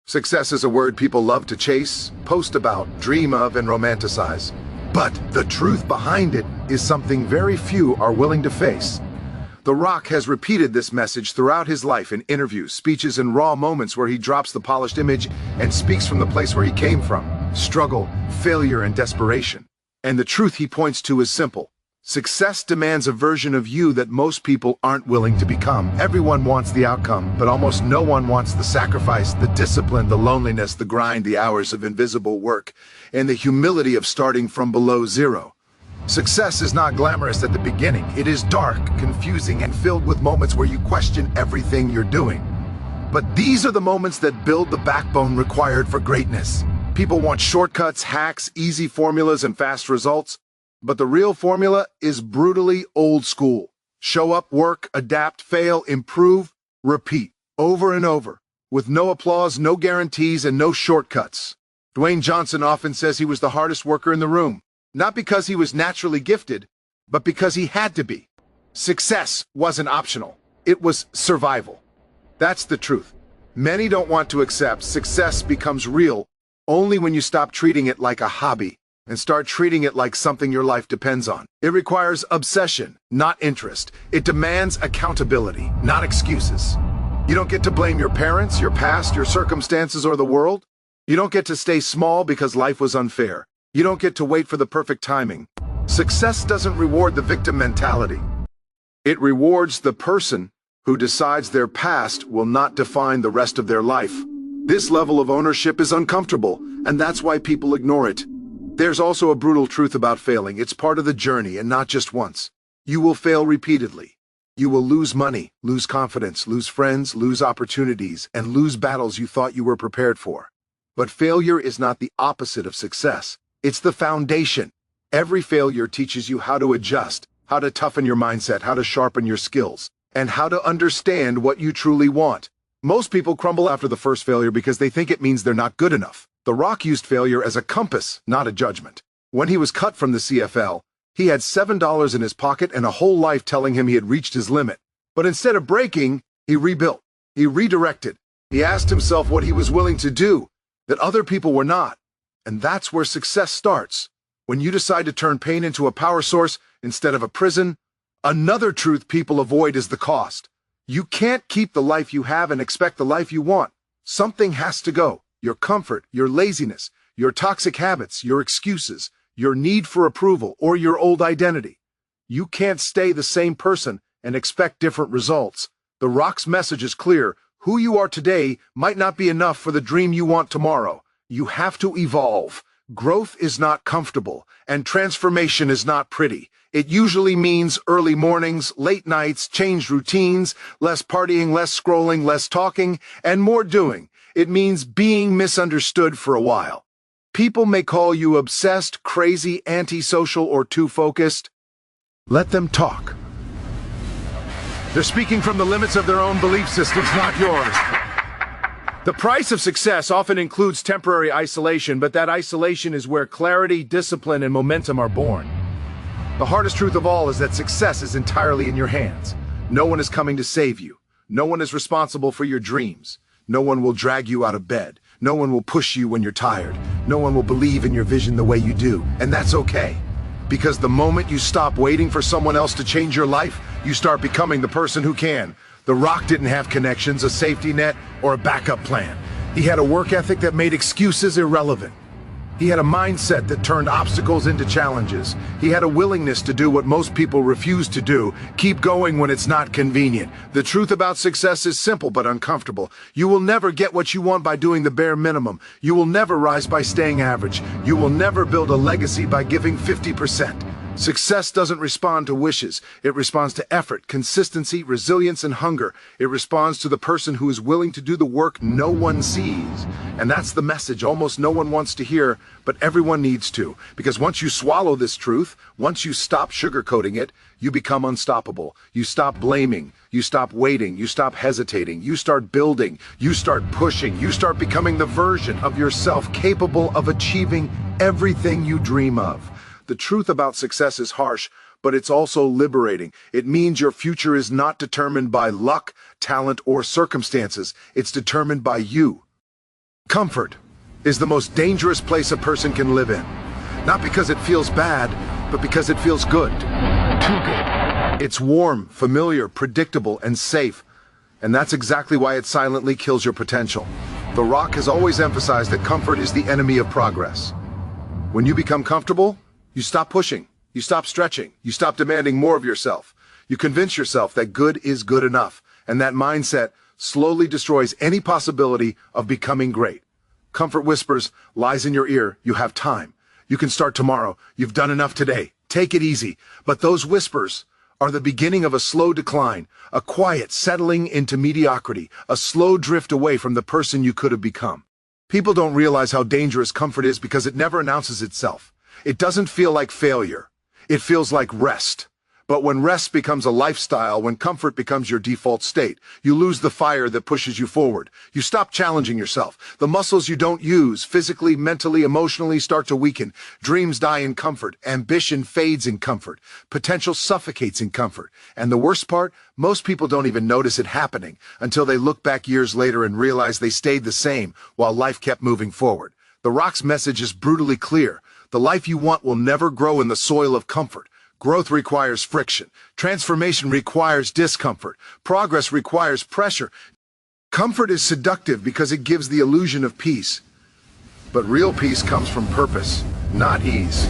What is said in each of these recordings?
Success is a word people love to chase, post about, dream of, and romanticize. But the truth behind it is something very few are willing to face. The Rock has repeated this message throughout his life in interviews, speeches, and raw moments where he drops the polished image and speaks from the place where he came from: struggle, failure, and desperation. And the truth he points to is simple. Success demands a version of you that most people aren't willing to become. Everyone wants the outcome, but almost no one wants the sacrifice, the discipline, the loneliness, the grind, the hours of invisible work, and the humility of starting from below zero. Success is not glamorous at the beginning. It is dark, confusing, and filled with moments where you question everything you're doing. But these are the moments that build the backbone required for greatness. People want shortcuts, hacks, easy formulas, and fast results. But the real formula is brutally old school. Show up, work, adapt, fail, improve, repeat, over and over, with no applause, no guarantees, and no shortcuts. Dwayne Johnson often says he was the hardest worker in the room, not because he was naturally gifted, but because he had to be. Success wasn't optional. It was survival. That's the truth. Many don't want to accept success becomes real only when you stop treating it like a hobby and start treating it like something your life depends on. It requires obsession, not interest. It demands accountability, not excuses. You don't get to blame your parents, your past, your circumstances, or the world. You don't get to stay small because life was unfair. You don't get to wait for the perfect timing. Success doesn't reward the victim mentality. It rewards the person who decides their past will not define the rest of their life. This level of ownership is uncomfortable, and that's why people ignore it. There's also a brutal truth about failing. It's part of the journey, and not just once. You will fail repeatedly. You will lose money, lose confidence, lose friends, lose opportunities, and lose battles you thought you were prepared for. But failure is not the opposite of success. It's the foundation. Every failure teaches you how to adjust, how to toughen your mindset, how to sharpen your skills, and how to understand what you truly want. Most people crumble after the first failure because they think it means they're not good enough. The Rock used failure as a compass, not a judgment. When he was cut from the CFL, he had $7 in his pocket and a whole life telling him he had reached his limit. But instead of breaking, he rebuilt. He redirected. He asked himself what he was willing to do that other people were not. And that's where success starts. When you decide to turn pain into a power source instead of a prison. Another truth people avoid is the cost. You can't keep the life you have and expect the life you want. Something has to go. Your comfort, your laziness, your toxic habits, your excuses, your need for approval, or your old identity. You can't stay the same person and expect different results. The Rock's message is clear. Who you are today might not be enough for the dream you want tomorrow. You have to evolve. Growth is not comfortable, and transformation is not pretty. It usually means early mornings, late nights, changed routines, less partying, less scrolling, less talking, and more doing. It means being misunderstood for a while. People may call you obsessed, crazy, antisocial, or too focused. Let them talk. They're speaking from the limits of their own belief systems, not yours. The price of success often includes temporary isolation, but that isolation is where clarity, discipline, and momentum are born. The hardest truth of all is that success is entirely in your hands. No one is coming to save you. No one is responsible for your dreams. No one will drag you out of bed. No one will push you when you're tired. No one will believe in your vision the way you do. And that's okay. Because the moment you stop waiting for someone else to change your life, you start becoming the person who can. The Rock didn't have connections, a safety net, or a backup plan. He had a work ethic that made excuses irrelevant. He had a mindset that turned obstacles into challenges. He had a willingness to do what most people refuse to do, keep going when it's not convenient. The truth about success is simple but uncomfortable. You will never get what you want by doing the bare minimum. You will never rise by staying average. You will never build a legacy by giving 50%. Success doesn't respond to wishes. It responds to effort, consistency, resilience, and hunger. It responds to the person who is willing to do the work no one sees. And that's the message almost no one wants to hear, but everyone needs to. Because once you swallow this truth, once you stop sugarcoating it, you become unstoppable. You stop blaming. You stop waiting. You stop hesitating. You start building. You start pushing. You start becoming the version of yourself capable of achieving everything you dream of. The truth about success is harsh, but it's also liberating. It means your future is not determined by luck, talent, or circumstances. It's determined by you. Comfort is the most dangerous place a person can live in. Not because it feels bad, but because it feels good. Too good. It's warm, familiar, predictable, and safe. And that's exactly why it silently kills your potential. The Rock has always emphasized that comfort is the enemy of progress. When you become comfortable, you stop pushing, you stop stretching, you stop demanding more of yourself. You convince yourself that good is good enough, and that mindset slowly destroys any possibility of becoming great. Comfort whispers, lies in your ear, you have time. You can start tomorrow, you've done enough today, take it easy. But those whispers are the beginning of a slow decline, a quiet settling into mediocrity, a slow drift away from the person you could have become. People don't realize how dangerous comfort is because it never announces itself. It doesn't feel like failure. It feels like rest. But when rest becomes a lifestyle, when comfort becomes your default state, you lose the fire that pushes you forward. You stop challenging yourself. The muscles you don't use, physically, mentally, emotionally, start to weaken. Dreams die in comfort. Ambition fades in comfort. Potential suffocates in comfort. And the worst part, most people don't even notice it happening until they look back years later and realize they stayed the same while life kept moving forward. The Rock's message is brutally clear. The life you want will never grow in the soil of comfort. Growth requires friction. Transformation requires discomfort. Progress requires pressure. Comfort is seductive because it gives the illusion of peace. But real peace comes from purpose, not ease.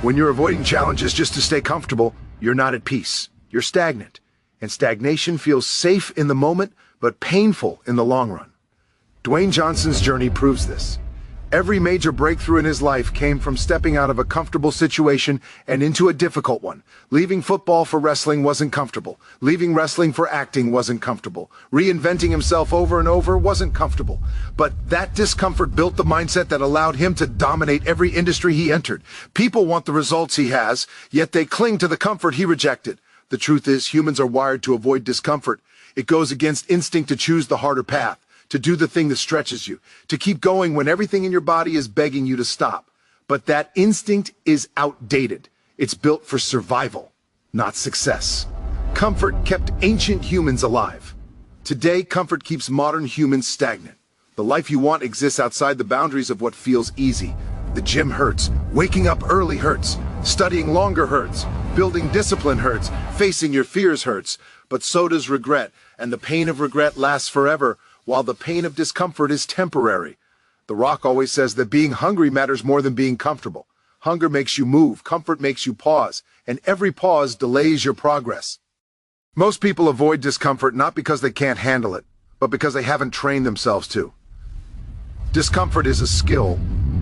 When you're avoiding challenges just to stay comfortable, you're not at peace. You're stagnant. And stagnation feels safe in the moment, but painful in the long run. Dwayne Johnson's journey proves this. Every major breakthrough in his life came from stepping out of a comfortable situation and into a difficult one. Leaving football for wrestling wasn't comfortable. Leaving wrestling for acting wasn't comfortable. Reinventing himself over and over wasn't comfortable. But that discomfort built the mindset that allowed him to dominate every industry he entered. People want the results he has, yet they cling to the comfort he rejected. The truth is, humans are wired to avoid discomfort. It goes against instinct to choose the harder path, to do the thing that stretches you, to keep going when everything in your body is begging you to stop. But that instinct is outdated. It's built for survival, not success. Comfort kept ancient humans alive. Today, comfort keeps modern humans stagnant. The life you want exists outside the boundaries of what feels easy. The gym hurts, waking up early hurts, studying longer hurts, building discipline hurts, facing your fears hurts. But so does regret, and the pain of regret lasts forever, while the pain of discomfort is temporary. The Rock always says that being hungry matters more than being comfortable. Hunger makes you move, comfort makes you pause, and every pause delays your progress. Most people avoid discomfort not because they can't handle it, but because they haven't trained themselves to. Discomfort is a skill.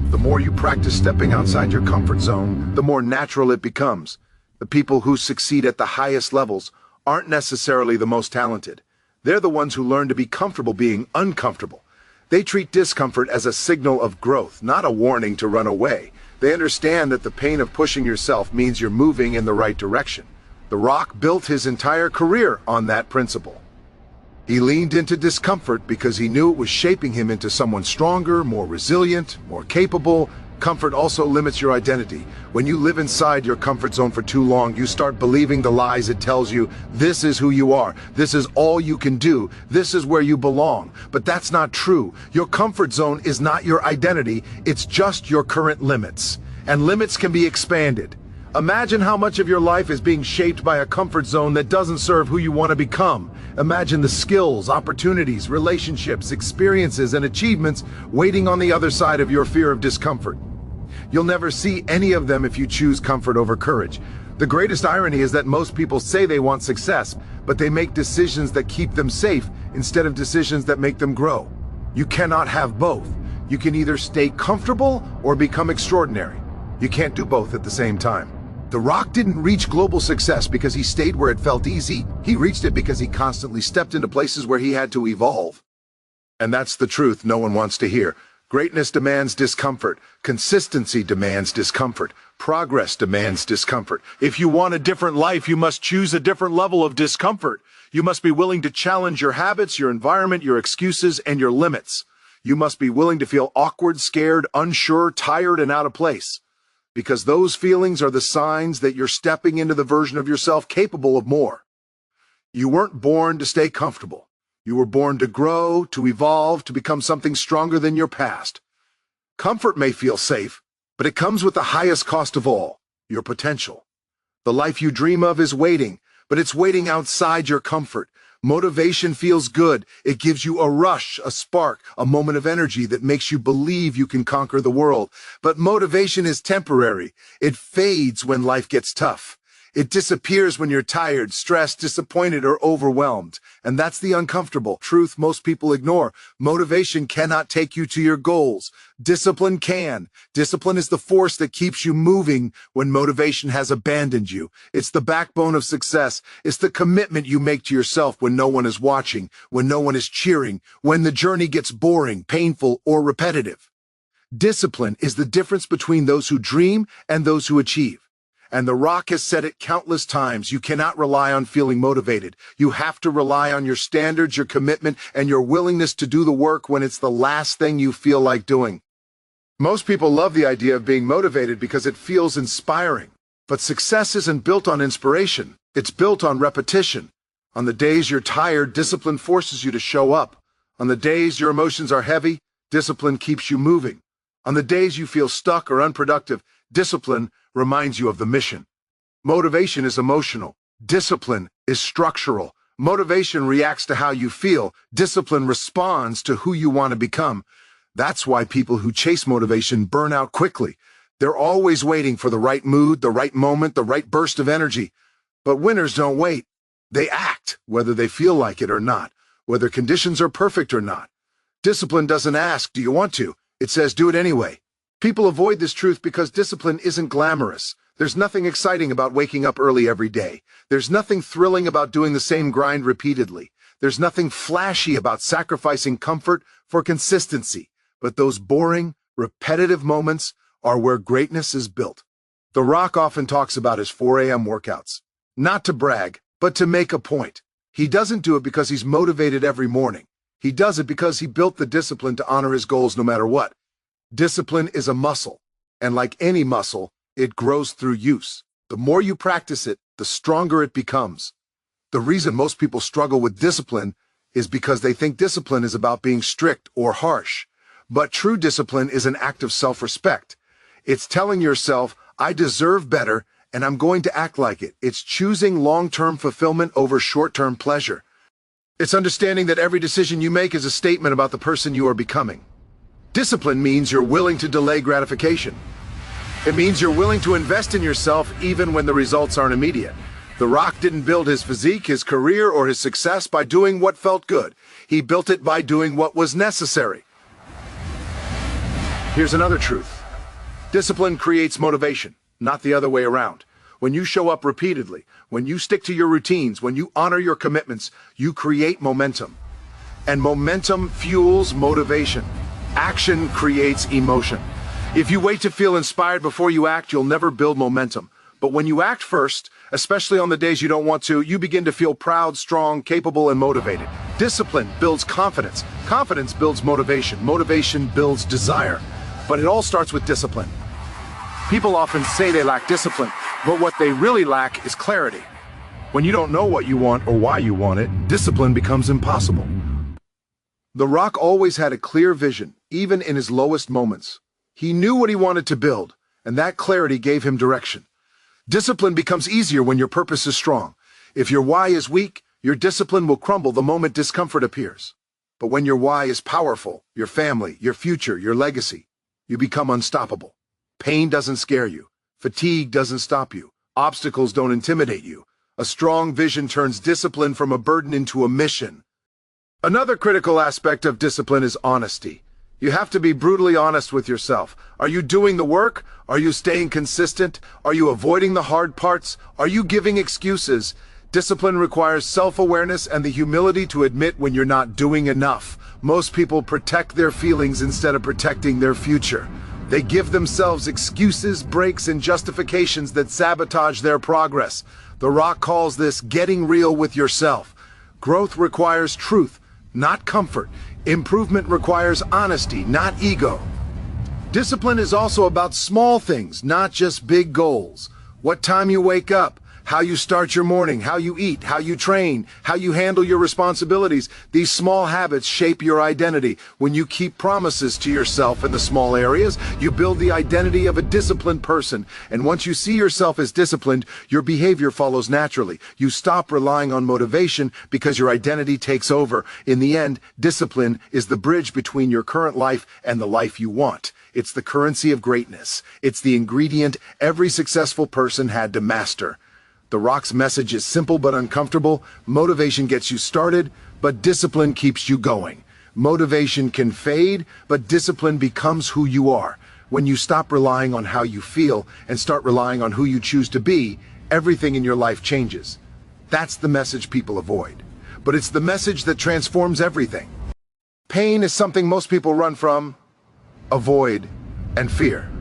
The more you practice stepping outside your comfort zone, the more natural it becomes. The people who succeed at the highest levels aren't necessarily the most talented. They're the ones who learn to be comfortable being uncomfortable. They treat discomfort as a signal of growth, not a warning to run away. They understand that the pain of pushing yourself means you're moving in the right direction. The Rock built his entire career on that principle. He leaned into discomfort because he knew it was shaping him into someone stronger, more resilient, more capable. Comfort also limits your identity. When you live inside your comfort zone for too long, you start believing the lies it tells you. This is who you are. This is all you can do. This is where you belong. But that's not true. Your comfort zone is not your identity. It's just your current limits. And limits can be expanded. Imagine how much of your life is being shaped by a comfort zone that doesn't serve who you want to become. Imagine the skills, opportunities, relationships, experiences, and achievements waiting on the other side of your fear of discomfort. You'll never see any of them if you choose comfort over courage. The greatest irony is that most people say they want success, but they make decisions that keep them safe instead of decisions that make them grow. You cannot have both. You can either stay comfortable or become extraordinary. You can't do both at the same time. The Rock didn't reach global success because he stayed where it felt easy. He reached it because he constantly stepped into places where he had to evolve. And that's the truth no one wants to hear. Greatness demands discomfort. Consistency demands discomfort. Progress demands discomfort. If you want a different life, you must choose a different level of discomfort. You must be willing to challenge your habits, your environment, your excuses, and your limits. You must be willing to feel awkward, scared, unsure, tired, and out of place. Because those feelings are the signs that you're stepping into the version of yourself capable of more. You weren't born to stay comfortable. You were born to grow, to evolve, to become something stronger than your past. Comfort may feel safe, but it comes with the highest cost of all, your potential. The life you dream of is waiting, but it's waiting outside your comfort. Motivation feels good. It gives you a rush, a spark, a moment of energy that makes you believe you can conquer the world. But motivation is temporary. It fades when life gets tough. It disappears when you're tired, stressed, disappointed, or overwhelmed. And that's the uncomfortable truth most people ignore. Motivation cannot take you to your goals. Discipline can. Discipline is the force that keeps you moving when motivation has abandoned you. It's the backbone of success. It's the commitment you make to yourself when no one is watching, when no one is cheering, when the journey gets boring, painful, or repetitive. Discipline is the difference between those who dream and those who achieve. And The Rock has said it countless times, you cannot rely on feeling motivated. You have to rely on your standards, your commitment, and your willingness to do the work when it's the last thing you feel like doing. Most people love the idea of being motivated because it feels inspiring. But success isn't built on inspiration. It's built on repetition. On the days you're tired, discipline forces you to show up. On the days your emotions are heavy, discipline keeps you moving. On the days you feel stuck or unproductive, discipline reminds you of the mission. Motivation is emotional. Discipline is structural. Motivation reacts to how you feel. Discipline responds to who you want to become. That's why people who chase motivation burn out quickly. They're always waiting for the right mood, the right moment, the right burst of energy. But winners don't wait. They act, whether they feel like it or not, whether conditions are perfect or not. Discipline doesn't ask, do you want to? It says, do it anyway. People avoid this truth because discipline isn't glamorous. There's nothing exciting about waking up early every day. There's nothing thrilling about doing the same grind repeatedly. There's nothing flashy about sacrificing comfort for consistency. But those boring, repetitive moments are where greatness is built. The Rock often talks about his 4 a.m. workouts. Not to brag, but to make a point. He doesn't do it because he's motivated every morning. He does it because he built the discipline to honor his goals no matter what. Discipline is a muscle, and like any muscle, it grows through use. The more you practice it, the stronger it becomes. The reason most people struggle with discipline is because they think discipline is about being strict or harsh. But true discipline is an act of self-respect. It's telling yourself, I deserve better, and I'm going to act like it. It's choosing long-term fulfillment over short-term pleasure. It's understanding that every decision you make is a statement about the person you are becoming. Discipline means you're willing to delay gratification. It means you're willing to invest in yourself even when the results aren't immediate. The Rock didn't build his physique, his career, or his success by doing what felt good. He built it by doing what was necessary. Here's another truth. Discipline creates motivation, not the other way around. When you show up repeatedly, when you stick to your routines, when you honor your commitments, you create momentum. And momentum fuels motivation. Action creates emotion. If you wait to feel inspired before you act, you'll never build momentum. But when you act first, especially on the days you don't want to, you begin to feel proud, strong, capable, and motivated. Discipline builds confidence. Confidence builds motivation. Motivation builds desire. But it all starts with discipline. People often say they lack discipline, but what they really lack is clarity. When you don't know what you want or why you want it, discipline becomes impossible. The Rock always had a clear vision, even in his lowest moments. He knew what he wanted to build, and that clarity gave him direction. Discipline becomes easier when your purpose is strong. If your why is weak, your discipline will crumble the moment discomfort appears. But when your why is powerful, your family, your future, your legacy, you become unstoppable. Pain doesn't scare you. Fatigue doesn't stop you. Obstacles don't intimidate you. A strong vision turns discipline from a burden into a mission. Another critical aspect of discipline is honesty. You have to be brutally honest with yourself. Are you doing the work? Are you staying consistent? Are you avoiding the hard parts? Are you giving excuses? Discipline requires self-awareness and the humility to admit when you're not doing enough. Most people protect their feelings instead of protecting their future. They give themselves excuses, breaks, and justifications that sabotage their progress. The Rock calls this getting real with yourself. Growth requires truth, not comfort. Improvement requires honesty, not ego. Discipline is also about small things, not just big goals. What time you wake up, How you start your morning, how you eat, how you train, how you handle your responsibilities. These small habits shape your identity. When you keep promises to yourself in the small areas, you build the identity of a disciplined person. And once you see yourself as disciplined, your behavior follows naturally. You stop relying on motivation because your identity takes over. In the end, discipline is the bridge between your current life and the life you want. It's the currency of greatness. It's the ingredient every successful person had to master. The Rock's message is simple but uncomfortable. Motivation gets you started, but discipline keeps you going. Motivation can fade, but discipline becomes who you are. When you stop relying on how you feel and start relying on who you choose to be, everything in your life changes. That's the message people avoid. But it's the message that transforms everything. Pain is something most people run from, avoid, and fear.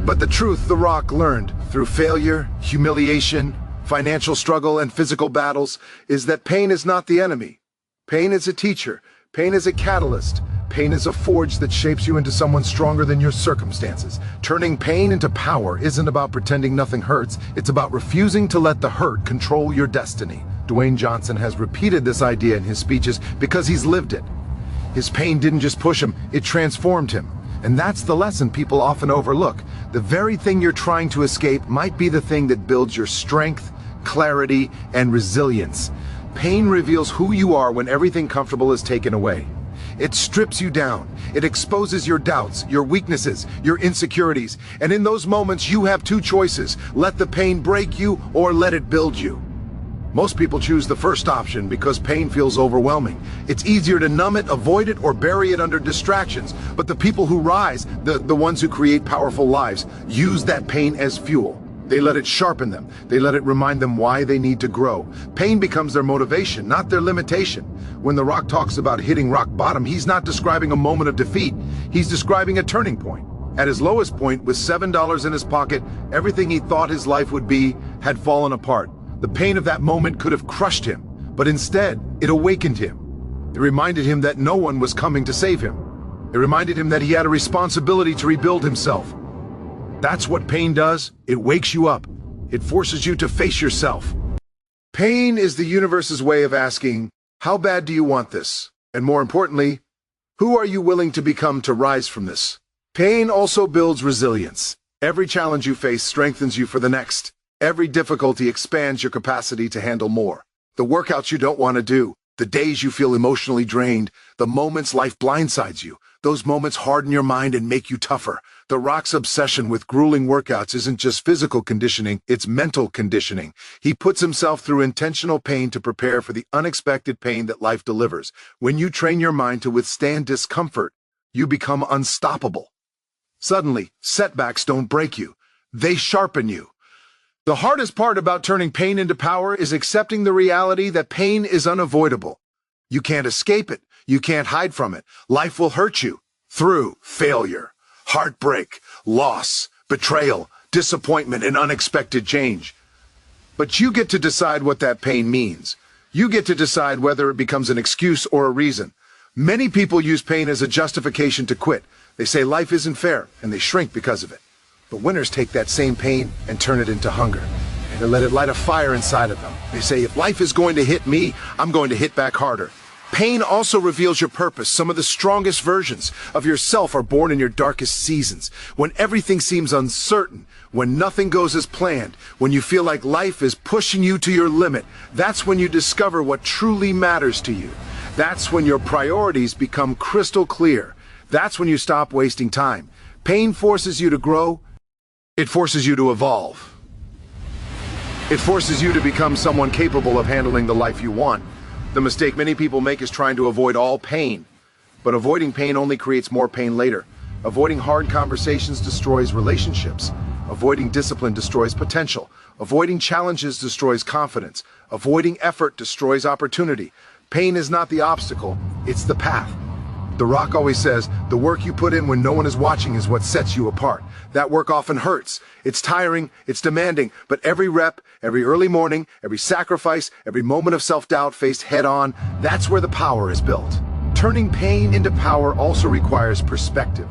But the truth The Rock learned through failure, humiliation, financial struggle, and physical battles is that pain is not the enemy. Pain is a teacher. Pain is a catalyst. Pain is a forge that shapes you into someone stronger than your circumstances. Turning pain into power isn't about pretending nothing hurts. It's about refusing to let the hurt control your destiny. Dwayne Johnson has repeated this idea in his speeches because he's lived it. His pain didn't just push him, it transformed him. And that's the lesson people often overlook. The very thing you're trying to escape might be the thing that builds your strength, clarity, and resilience. Pain reveals who you are when everything comfortable is taken away. It strips you down. It exposes your doubts, your weaknesses, your insecurities. And in those moments, you have two choices. Let the pain break you or let it build you. Most people choose the first option because pain feels overwhelming. It's easier to numb it, avoid it, or bury it under distractions. But the people who rise, the ones who create powerful lives, use that pain as fuel. They let it sharpen them. They let it remind them why they need to grow. Pain becomes their motivation, not their limitation. When The Rock talks about hitting rock bottom, he's not describing a moment of defeat. He's describing a turning point. At his lowest point, with $7 in his pocket, everything he thought his life would be had fallen apart. The pain of that moment could have crushed him, but instead, it awakened him. It reminded him that no one was coming to save him. It reminded him that he had a responsibility to rebuild himself. That's what pain does. It wakes you up. It forces you to face yourself. Pain is the universe's way of asking, how bad do you want this? And more importantly, who are you willing to become to rise from this? Pain also builds resilience. Every challenge you face strengthens you for the next. Every difficulty expands your capacity to handle more. The workouts you don't want to do, the days you feel emotionally drained, the moments life blindsides you, those moments harden your mind and make you tougher. The Rock's obsession with grueling workouts isn't just physical conditioning, it's mental conditioning. He puts himself through intentional pain to prepare for the unexpected pain that life delivers. When you train your mind to withstand discomfort, you become unstoppable. Suddenly, setbacks don't break you, they sharpen you. The hardest part about turning pain into power is accepting the reality that pain is unavoidable. You can't escape it. You can't hide from it. Life will hurt you through failure, heartbreak, loss, betrayal, disappointment, and unexpected change. But you get to decide what that pain means. You get to decide whether it becomes an excuse or a reason. Many people use pain as a justification to quit. They say life isn't fair, and they shrink because of it. But winners take that same pain and turn it into hunger. They let it light a fire inside of them. They say, if life is going to hit me, I'm going to hit back harder. Pain also reveals your purpose. Some of the strongest versions of yourself are born in your darkest seasons. When everything seems uncertain, when nothing goes as planned, when you feel like life is pushing you to your limit, that's when you discover what truly matters to you. That's when your priorities become crystal clear. That's when you stop wasting time. Pain forces you to grow. It forces you to evolve. It forces you to become someone capable of handling the life you want. The mistake many people make is trying to avoid all pain. But avoiding pain only creates more pain later. Avoiding hard conversations destroys relationships. Avoiding discipline destroys potential. Avoiding challenges destroys confidence. Avoiding effort destroys opportunity. Pain is not the obstacle, it's the path. The Rock always says, the work you put in when no one is watching is what sets you apart. That work often hurts. It's tiring, it's demanding, but every rep, every early morning, every sacrifice, every moment of self-doubt faced head-on, that's where the power is built. Turning pain into power also requires perspective.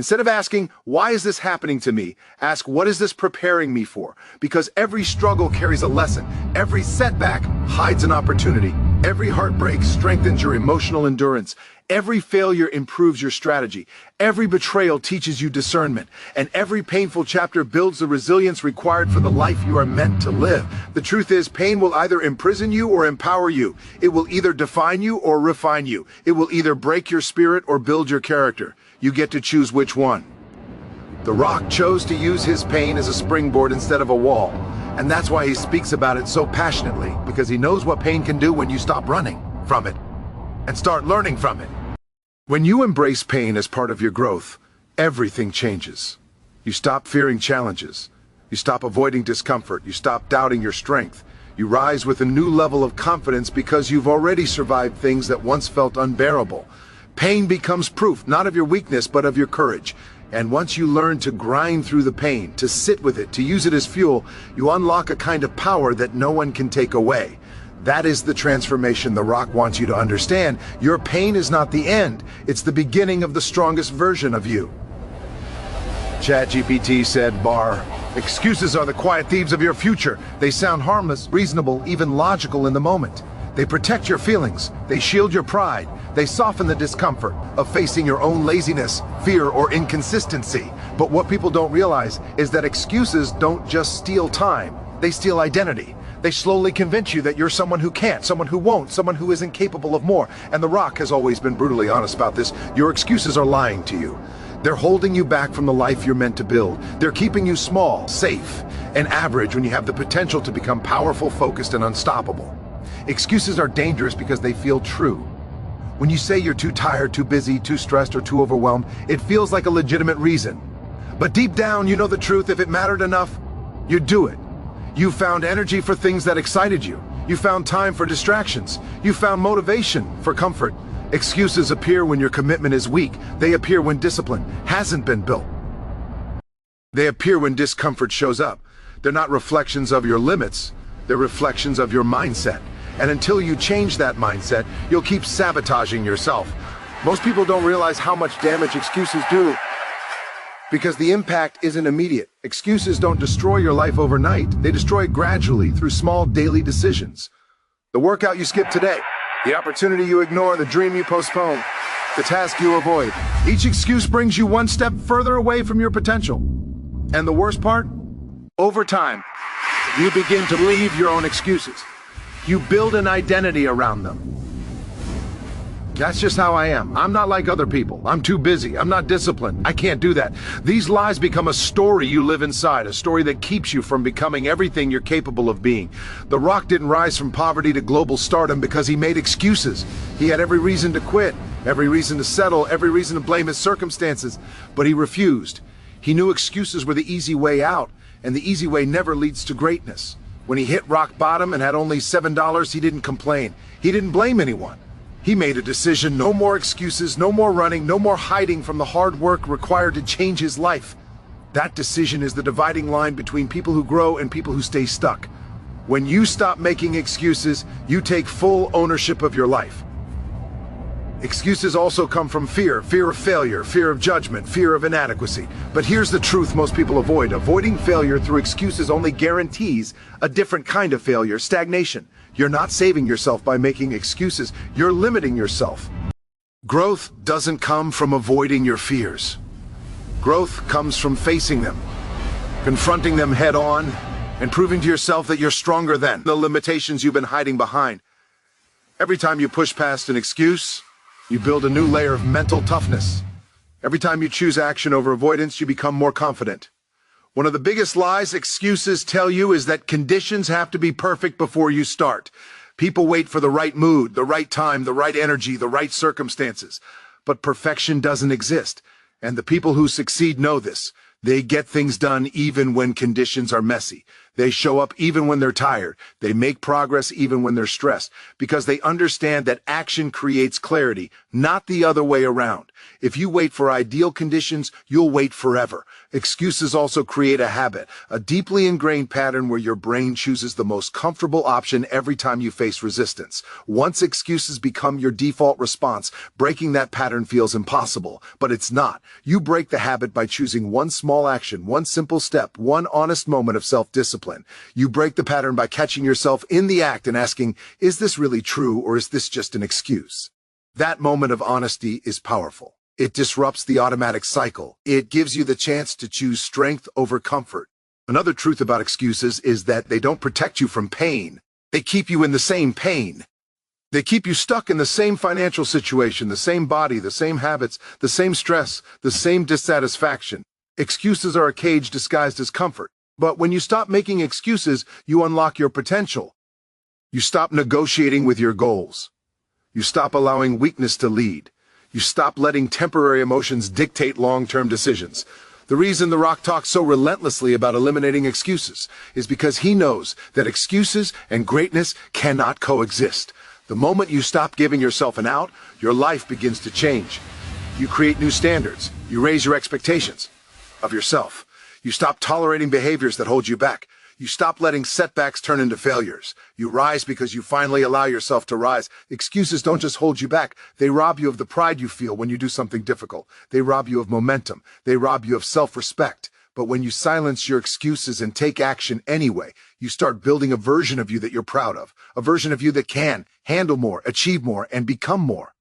Instead of asking, why is this happening to me? Ask, what is this preparing me for? Because every struggle carries a lesson. Every setback hides an opportunity. Every heartbreak strengthens your emotional endurance. Every failure improves your strategy. Every betrayal teaches you discernment. And every painful chapter builds the resilience required for the life you are meant to live. The truth is, pain will either imprison you or empower you. It will either define you or refine you. It will either break your spirit or build your character. You get to choose which one. The Rock chose to use his pain as a springboard instead of a wall. And that's why he speaks about it so passionately, because he knows what pain can do when you stop running from it and start learning from it. When you embrace pain as part of your growth, everything changes. You stop fearing challenges. You stop avoiding discomfort. You stop doubting your strength. You rise with a new level of confidence because you've already survived things that once felt unbearable. Pain becomes proof, not of your weakness, but of your courage. And once you learn to grind through the pain, to sit with it, to use it as fuel, you unlock a kind of power that no one can take away. That is the transformation the Rock wants you to understand. Your pain is not the end. It's the beginning of the strongest version of you. ChatGPT said, excuses are the quiet thieves of your future. They sound harmless, reasonable, even logical in the moment. They protect your feelings. They shield your pride. They soften the discomfort of facing your own laziness, fear, or inconsistency. But what people don't realize is that excuses don't just steal time. They steal identity. They slowly convince you that you're someone who can't, someone who won't, someone who isn't capable of more. And The Rock has always been brutally honest about this. Your excuses are lying to you. They're holding you back from the life you're meant to build. They're keeping you small, safe, and average when you have the potential to become powerful, focused, and unstoppable. Excuses are dangerous because they feel true. When you say you're too tired, too busy, too stressed, or too overwhelmed, it feels like a legitimate reason. But deep down, you know the truth. If it mattered enough, you'd do it. You found energy for things that excited you. You found time for distractions. You found motivation for comfort. Excuses appear when your commitment is weak. They appear when discipline hasn't been built. They appear when discomfort shows up. They're not reflections of your limits. They're reflections of your mindset. And until you change that mindset, you'll keep sabotaging yourself. Most people don't realize how much damage excuses do because the impact isn't immediate. Excuses don't destroy your life overnight. They destroy it gradually through small daily decisions. The workout you skip today, the opportunity you ignore, the dream you postpone, the task you avoid. Each excuse brings you one step further away from your potential. And the worst part? Over time, you begin to believe your own excuses. You build an identity around them. That's just how I am. I'm not like other people. I'm too busy. I'm not disciplined. I can't do that. These lies become a story you live inside, a story that keeps you from becoming everything you're capable of being. The Rock didn't rise from poverty to global stardom because he made excuses. He had every reason to quit, every reason to settle, every reason to blame his circumstances, but he refused. He knew excuses were the easy way out, and the easy way never leads to greatness. When he hit rock bottom and had only $7, he didn't complain. He didn't blame anyone. He made a decision: no more excuses, no more running, no more hiding from the hard work required to change his life. That decision is the dividing line between people who grow and people who stay stuck. When you stop making excuses, you take full ownership of your life. Excuses also come from fear, fear of failure, fear of judgment, fear of inadequacy. But here's the truth most people avoid. Avoiding failure through excuses only guarantees a different kind of failure: stagnation. You're not saving yourself by making excuses. You're limiting yourself. Growth doesn't come from avoiding your fears. Growth comes from facing them, confronting them head on, and proving to yourself that you're stronger than the limitations you've been hiding behind. Every time you push past an excuse, you build a new layer of mental toughness. Every time you choose action over avoidance, you become more confident. One of the biggest lies excuses tell you is that conditions have to be perfect before you start. People wait for the right mood, the right time, the right energy, the right circumstances. But perfection doesn't exist. And the people who succeed know this. They get things done even when conditions are messy. They show up even when they're tired. They make progress even when they're stressed, because they understand that action creates clarity, not the other way around. If you wait for ideal conditions, you'll wait forever. Excuses also create a habit, a deeply ingrained pattern where your brain chooses the most comfortable option every time you face resistance. Once excuses become your default response, breaking that pattern feels impossible. But it's not. You break the habit by choosing one small action, one simple step, one honest moment of self-discipline. You break the pattern by catching yourself in the act and asking, is this really true or is this just an excuse? That moment of honesty is powerful. It disrupts the automatic cycle. It gives you the chance to choose strength over comfort. Another truth about excuses is that they don't protect you from pain. They keep you in the same pain. They keep you stuck in the same financial situation, the same body, the same habits, the same stress, the same dissatisfaction. Excuses are a cage disguised as comfort. But when you stop making excuses, you unlock your potential. You stop negotiating with your goals. You stop allowing weakness to lead. You stop letting temporary emotions dictate long-term decisions. The reason The Rock talks so relentlessly about eliminating excuses is because he knows that excuses and greatness cannot coexist. The moment you stop giving yourself an out, your life begins to change. You create new standards. You raise your expectations of yourself. You stop tolerating behaviors that hold you back. You stop letting setbacks turn into failures. You rise because you finally allow yourself to rise. Excuses don't just hold you back. They rob you of the pride you feel when you do something difficult. They rob you of momentum. They rob you of self-respect. But when you silence your excuses and take action anyway, you start building a version of you that you're proud of. A version of you that can handle more, achieve more, and become more.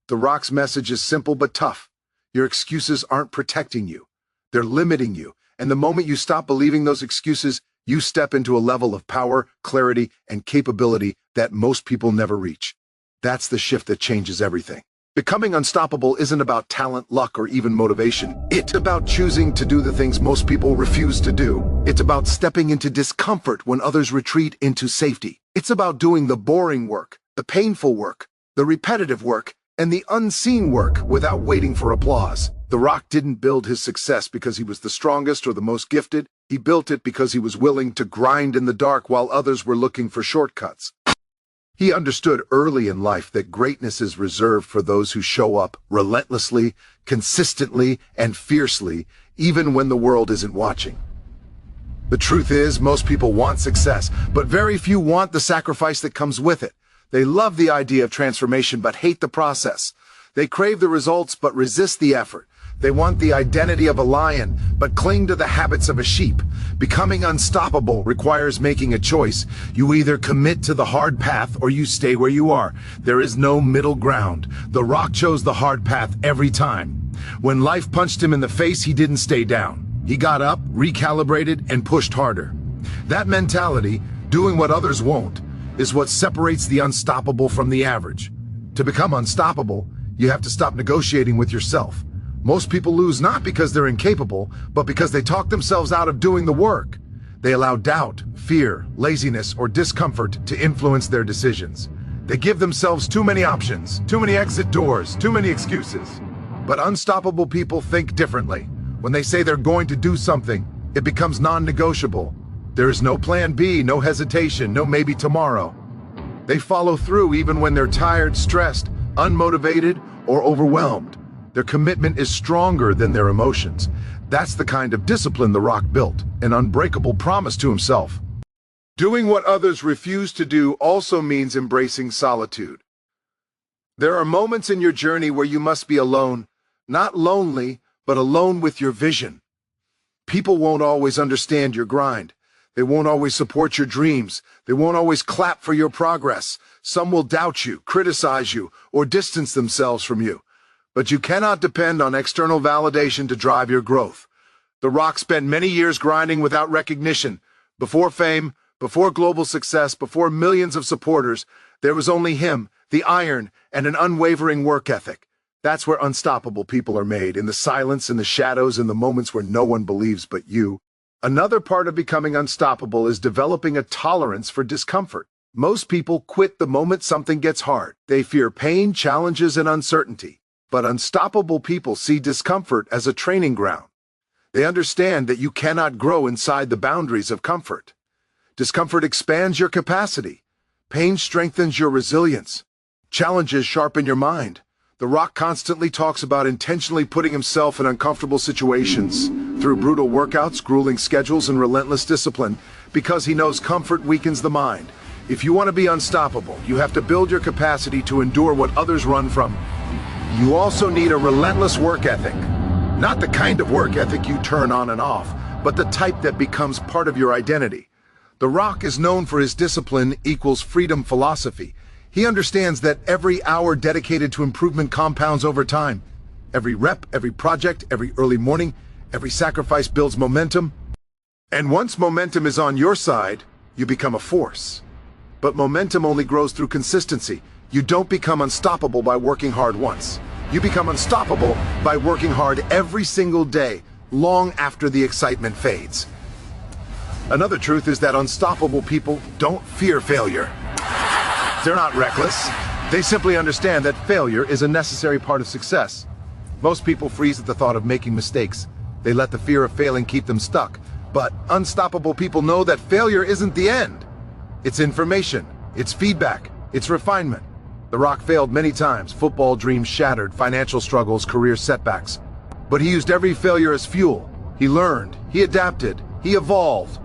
The Rock's message is simple but tough. Your excuses aren't protecting you. They're limiting you. And the moment you stop believing those excuses, you step into a level of power, clarity, and capability that most people never reach. That's the shift that changes everything. Becoming unstoppable isn't about talent, luck, or even motivation. It's about choosing to do the things most people refuse to do. It's about stepping into discomfort when others retreat into safety. It's about doing the boring work, the painful work, the repetitive work, and the unseen work without waiting for applause. The Rock didn't build his success because he was the strongest or the most gifted. He built it because he was willing to grind in the dark while others were looking for shortcuts. He understood early in life that greatness is reserved for those who show up relentlessly, consistently, and fiercely, even when the world isn't watching. The truth is, most people want success, but very few want the sacrifice that comes with it. They love the idea of transformation, but hate the process. They crave the results, but resist the effort. They want the identity of a lion, but cling to the habits of a sheep. Becoming unstoppable requires making a choice. You either commit to the hard path or you stay where you are. There is no middle ground. The Rock chose the hard path every time. When life punched him in the face, he didn't stay down. He got up, recalibrated, and pushed harder. That mentality, doing what others won't, is what separates the unstoppable from the average. To become unstoppable, you have to stop negotiating with yourself. Most people lose not because they're incapable, but because they talk themselves out of doing the work. They allow doubt, fear, laziness, or discomfort to influence their decisions. They give themselves too many options, too many exit doors, too many excuses. But unstoppable people think differently. When they say they're going to do something, it becomes non-negotiable. There is no plan B, no hesitation, no maybe tomorrow. They follow through even when they're tired, stressed, unmotivated, or overwhelmed. Their commitment is stronger than their emotions. That's the kind of discipline The Rock built, an unbreakable promise to himself. Doing what others refuse to do also means embracing solitude. There are moments in your journey where you must be alone, not lonely, but alone with your vision. People won't always understand your grind. They won't always support your dreams. They won't always clap for your progress. Some will doubt you, criticize you, or distance themselves from you. But you cannot depend on external validation to drive your growth. The Rock spent many years grinding without recognition. Before fame, before global success, before millions of supporters, there was only him, the iron, and an unwavering work ethic. That's where unstoppable people are made, in the silence, in the shadows, in the moments where no one believes but you. Another part of becoming unstoppable is developing a tolerance for discomfort. Most people quit the moment something gets hard. They fear pain, challenges, and uncertainty. But unstoppable people see discomfort as a training ground. They understand that you cannot grow inside the boundaries of comfort. Discomfort expands your capacity. Pain strengthens your resilience. Challenges sharpen your mind. The Rock constantly talks about intentionally putting himself in uncomfortable situations through brutal workouts, grueling schedules, and relentless discipline because he knows comfort weakens the mind. If you want to be unstoppable, you have to build your capacity to endure what others run from. You also need a relentless work ethic. Not the kind of work ethic you turn on and off, but the type that becomes part of your identity. The Rock is known for his discipline equals freedom philosophy. He understands that every hour dedicated to improvement compounds over time. Every rep, every project, every early morning, every sacrifice builds momentum. And once momentum is on your side, you become a force. But momentum only grows through consistency. You don't become unstoppable by working hard once. You become unstoppable by working hard every single day, long after the excitement fades. Another truth is that unstoppable people don't fear failure. They're not reckless. They simply understand that failure is a necessary part of success. Most people freeze at the thought of making mistakes. They let the fear of failing keep them stuck. But unstoppable people know that failure isn't the end. It's information, it's feedback, it's refinement. The Rock failed many times, football dreams shattered, financial struggles, career setbacks. But he used every failure as fuel. He learned, he adapted, he evolved.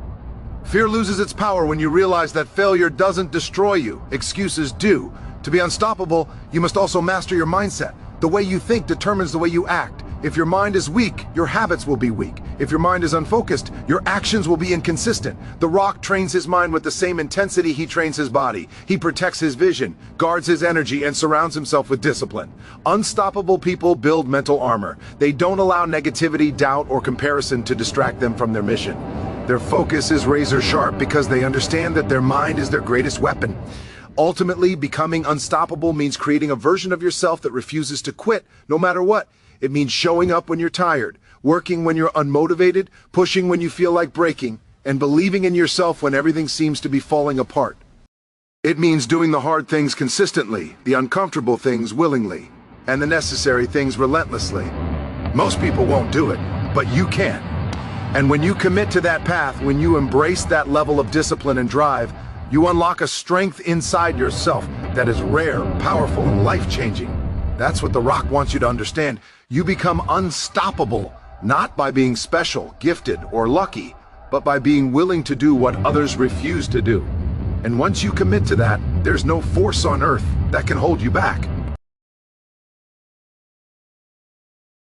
Fear loses its power when you realize that failure doesn't destroy you, excuses do. To be unstoppable, you must also master your mindset. The way you think determines the way you act. If your mind is weak, your habits will be weak. If your mind is unfocused, your actions will be inconsistent. The Rock trains his mind with the same intensity he trains his body. He protects his vision, guards his energy, and surrounds himself with discipline. Unstoppable people build mental armor. They don't allow negativity, doubt, or comparison to distract them from their mission. Their focus is razor sharp because they understand that their mind is their greatest weapon. Ultimately, becoming unstoppable means creating a version of yourself that refuses to quit, no matter what. It means showing up when you're tired, working when you're unmotivated, pushing when you feel like breaking, and believing in yourself when everything seems to be falling apart. It means doing the hard things consistently, the uncomfortable things willingly, and the necessary things relentlessly. Most people won't do it, but you can. And when you commit to that path, when you embrace that level of discipline and drive, you unlock a strength inside yourself that is rare, powerful, and life-changing. That's what The Rock wants you to understand. You become unstoppable, not by being special, gifted, or lucky, but by being willing to do what others refuse to do. And once you commit to that, there's no force on earth that can hold you back.